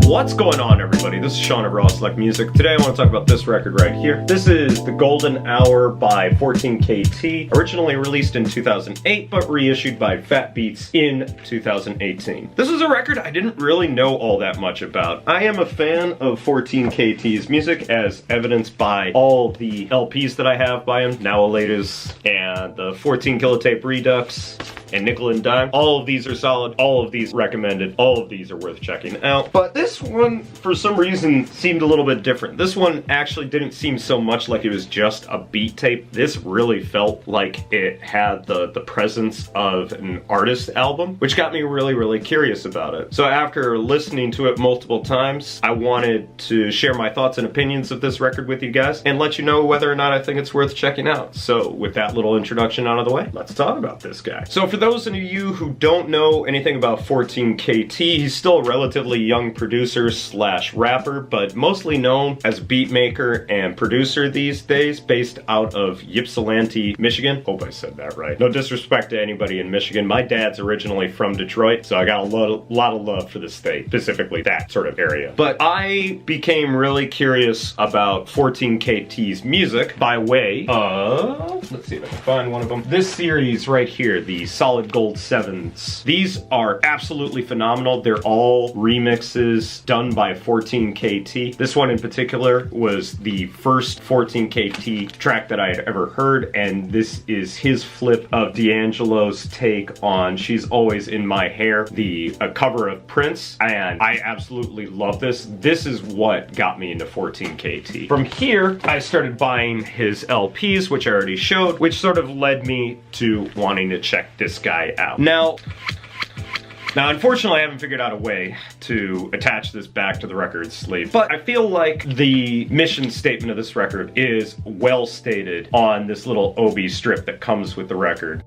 What's going on, everybody? This is Sean of Raw Select Music. Today I want to talk about this record right here. This is The Golden Hour by 14KT, originally released in 2008, but reissued by Fat Beats in 2018. This is a record I didn't really know all that much about. I am a fan of 14KT's music, as evidenced by all the LPs that I have by him, Now Elatus, and the 14 Kilotape Redux, and Nickel and Dime. All of these are solid, all of these recommended, all of these are worth checking out. But this one, for some reason, seemed a little bit different. This one actually didn't seem so much like it was just a beat tape. This really felt like it had the presence of an artist album, which got me really curious about it. So after listening to it multiple times, I wanted to share my thoughts and opinions of this record with you guys and let you know whether or not I think it's worth checking out. So with that little introduction out of the way, let's talk about this guy. So for those of you who don't know anything about 14KT, he's still a relatively young producer slash rapper, but mostly known as a beat maker and producer these days, based out of Ypsilanti, Michigan. Hope I said that right. No disrespect to anybody in Michigan. My dad's originally from Detroit, so I got a lot of love for the state, specifically that sort of area. But I became really curious about 14KT's music by way of, let's see if I can find one of them. This series right here, the Solid Gold 7s. These are absolutely phenomenal. They're all remixes done by 14KT. This one in particular was the first 14KT track that I had ever heard, and this is his flip of D'Angelo's take on She's Always in My Hair, the cover of Prince, and I absolutely love this. This is what got me into 14KT. From here, I started buying his LPs, which I already showed, which sort of led me to wanting to check this guy out. Now, unfortunately, I haven't figured out a way to attach this back to the record sleeve, but I feel like the mission statement of this record is well stated on this little OB strip that comes with the record.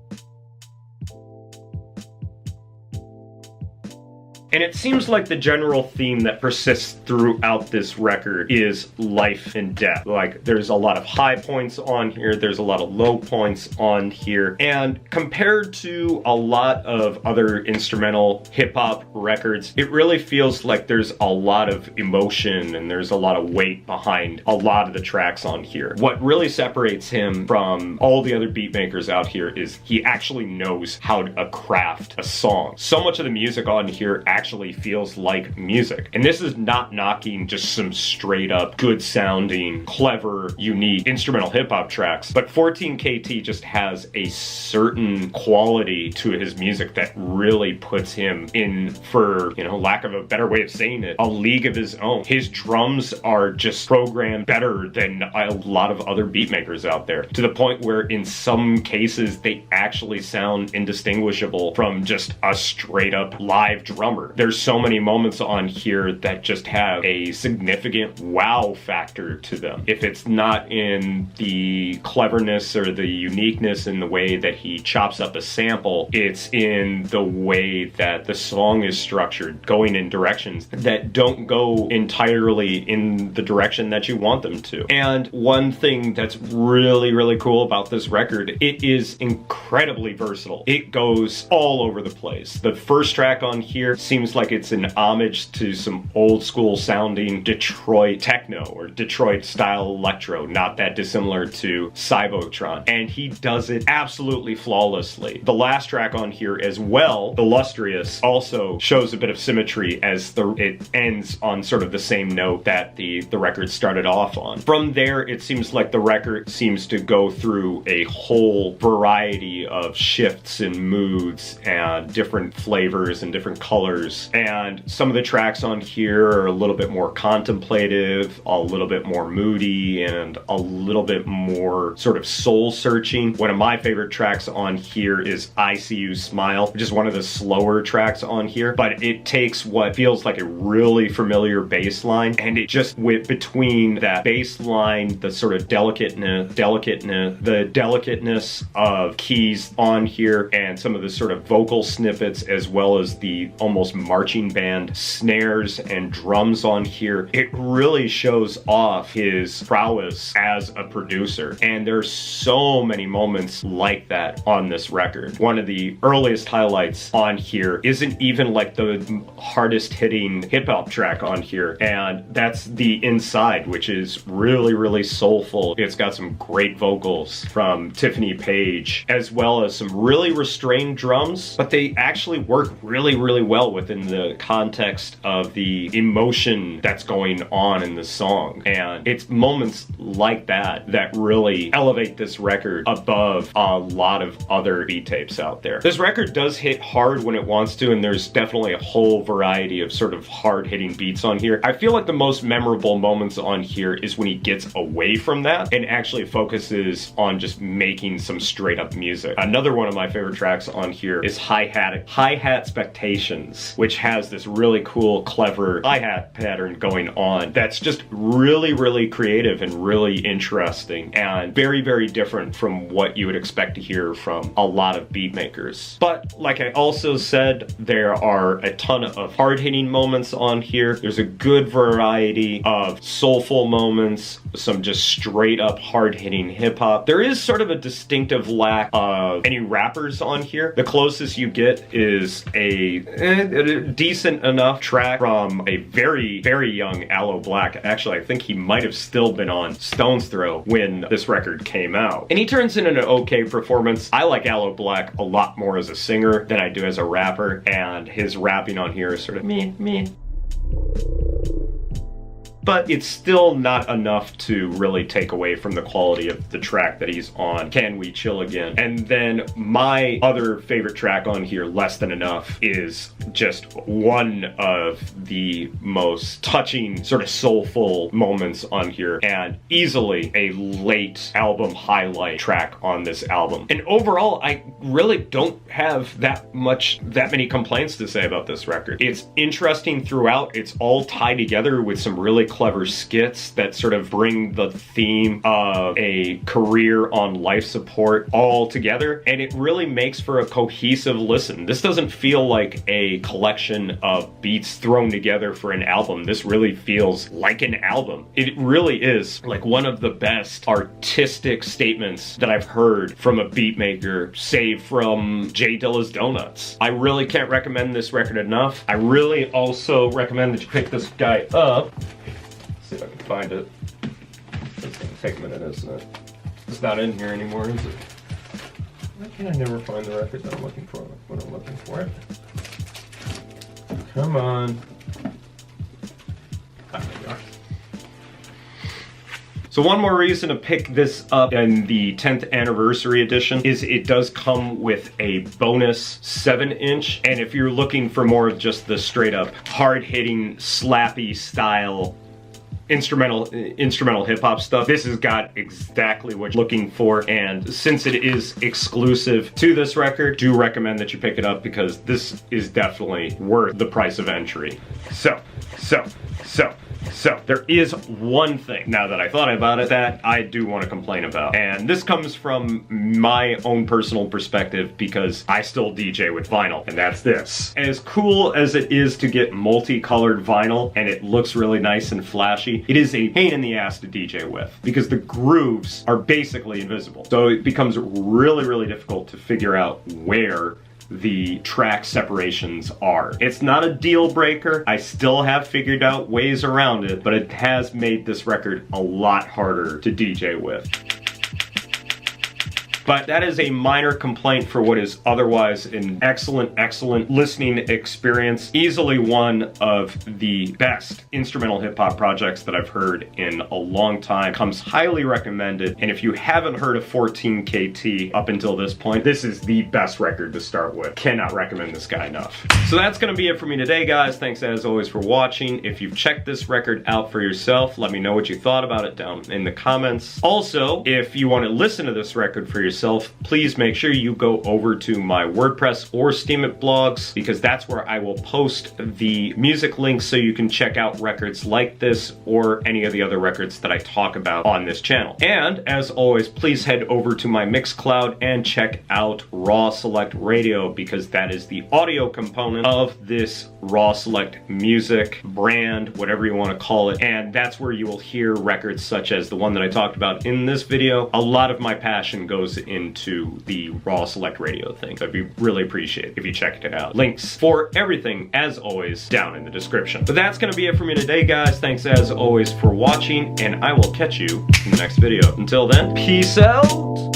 And it seems like the general theme that persists throughout this record is life and death. Like, there's a lot of high points on here, there's a lot of low points on here, and compared to a lot of other instrumental hip-hop records, it really feels like there's a lot of emotion and there's a lot of weight behind a lot of the tracks on here. What really separates him from all the other beat makers out here is he actually knows how to craft a song. So much of the music on here actually feels like music. And this is not knocking just some straight up good sounding, clever, unique instrumental hip hop tracks, but 14KT just has a certain quality to his music that really puts him in, for, you know, lack of a better way of saying it, a league of his own. His drums are just programmed better than a lot of other beat makers out there, to the point where in some cases they actually sound indistinguishable from just a straight up live drummer. There's so many moments on here that just have a significant wow factor to them. If it's not in the cleverness or the uniqueness in the way that he chops up a sample, it's in the way that the song is structured, going in directions that don't go entirely in the direction that you want them to. And one thing that's really cool about this record, it is incredibly versatile. It goes all over the place. The first track on here seems like it's an homage to some old school sounding Detroit techno or Detroit style electro, not that dissimilar to Cybotron, and he does it absolutely flawlessly. The last track on here as well, Illustrious, also shows a bit of symmetry as it ends on sort of the same note that the record started off on. From there, it seems like the record seems to go through a whole variety of shifts and moods and different flavors and different colors, and some of the tracks on here are a little bit more contemplative, a little bit more moody, and a little bit more sort of soul-searching. One of my favorite tracks on here is I See You Smile, which is one of the slower tracks on here, but it takes what feels like a really familiar bass line, and it just went between that bass line, the sort of delicatness of keys on here, and some of the sort of vocal snippets, as well as the almost marching band snares and drums on here. It really shows off his prowess as a producer, and there's so many moments like that on this record. One of the earliest highlights on here isn't even like the hardest hitting hip-hop track on here, and that's The Inside, which is really, really soulful. It's got some great vocals from Tiffany Page, as well as some really restrained drums, but they actually work really, really well within the context of the emotion that's going on in the song. And it's moments like that that really elevate this record above a lot of other beat tapes out there. This record does hit hard when it wants to, and there's definitely a whole variety of sort of hard-hitting beats on here. I feel like the most memorable moments on here is when he gets away from that and actually focuses on just making some straight-up music. Another one of my favorite tracks on here is Hi-Hat Spectations, which has this really cool, clever hi-hat pattern going on that's just really, really creative and really interesting, and very, very different from what you would expect to hear from a lot of beat makers. But like I also said, there are a ton of hard-hitting moments on here. There's a good variety of soulful moments, some just straight up hard-hitting hip-hop. There is sort of a distinctive lack of any rappers on here. The closest you get is a decent enough track from a very, very young Aloe Blacc. Actually, I think he might have still been on Stone's Throw when this record came out. And he turns in an okay performance. I like Aloe Blacc a lot more as a singer than I do as a rapper, and his rapping on here is sort of me. But it's still not enough to really take away from the quality of the track that he's on, Can We Chill Again? And then my other favorite track on here, Less Than Enough, is just one of the most touching, sort of soulful moments on here, and easily a late album highlight track on this album. And overall, I really don't have that many complaints to say about this record. It's interesting throughout. It's all tied together with some really clever skits that sort of bring the theme of a career on life support all together, and it really makes for a cohesive listen. This doesn't feel like a collection of beats thrown together for an album. This really feels like an album. It really is like one of the best artistic statements that I've heard from a beat maker, save from Jay Dilla's Donuts. I really can't recommend this record enough. I really also recommend that you pick this guy up. See if I can find it. It's gonna take a minute, isn't it? It's not in here anymore, is it? Why can't I never find the record that I'm looking for when I'm looking for it? Come on. Ah, there we are. So one more reason to pick this up in the 10th anniversary edition is it does come with a bonus 7-inch. And if you're looking for more of just the straight up hard-hitting, slappy style instrumental hip-hop stuff, this has got exactly what you're looking for. And since it is exclusive to this record, do recommend that you pick it up, because this is definitely worth the price of entry. So there is one thing, now that I thought about it, that I do want to complain about. And this comes from my own personal perspective, because I still DJ with vinyl, and that's this. As cool as it is to get multicolored vinyl, and it looks really nice and flashy, it is a pain in the ass to DJ with, because the grooves are basically invisible. So it becomes really, really difficult to figure out where the track separations are. It's not a deal breaker. I still have figured out ways around it, but it has made this record a lot harder to DJ with. But that is a minor complaint for what is otherwise an excellent listening experience. Easily one of the best instrumental hip-hop projects that I've heard in a long time. Comes highly recommended. And if you haven't heard of 14KT up until this point, this is the best record to start with. Cannot recommend this guy enough. So that's gonna be it for me today, guys. Thanks as always for watching. If you've checked this record out for yourself, let me know what you thought about it down in the comments. Also, if you want to listen to this record for yourself, yourself, please make sure you go over to my WordPress or Steemit blogs, because that's where I will post the music links so you can check out records like this or any of the other records that I talk about on this channel. And as always, please head over to my Mixcloud and check out Raw Select Radio, because that is the audio component of this Raw Select music brand, whatever you want to call it. And that's where you will hear records such as the one that I talked about in this video. A lot of my passion goes into the Raw Select Radio thing, so I'd be really appreciated if you checked it out. Links for everything, as always, down in the description. But that's gonna be it for me today, guys. Thanks as always for watching, and I will catch you in the next video. Until then, peace out!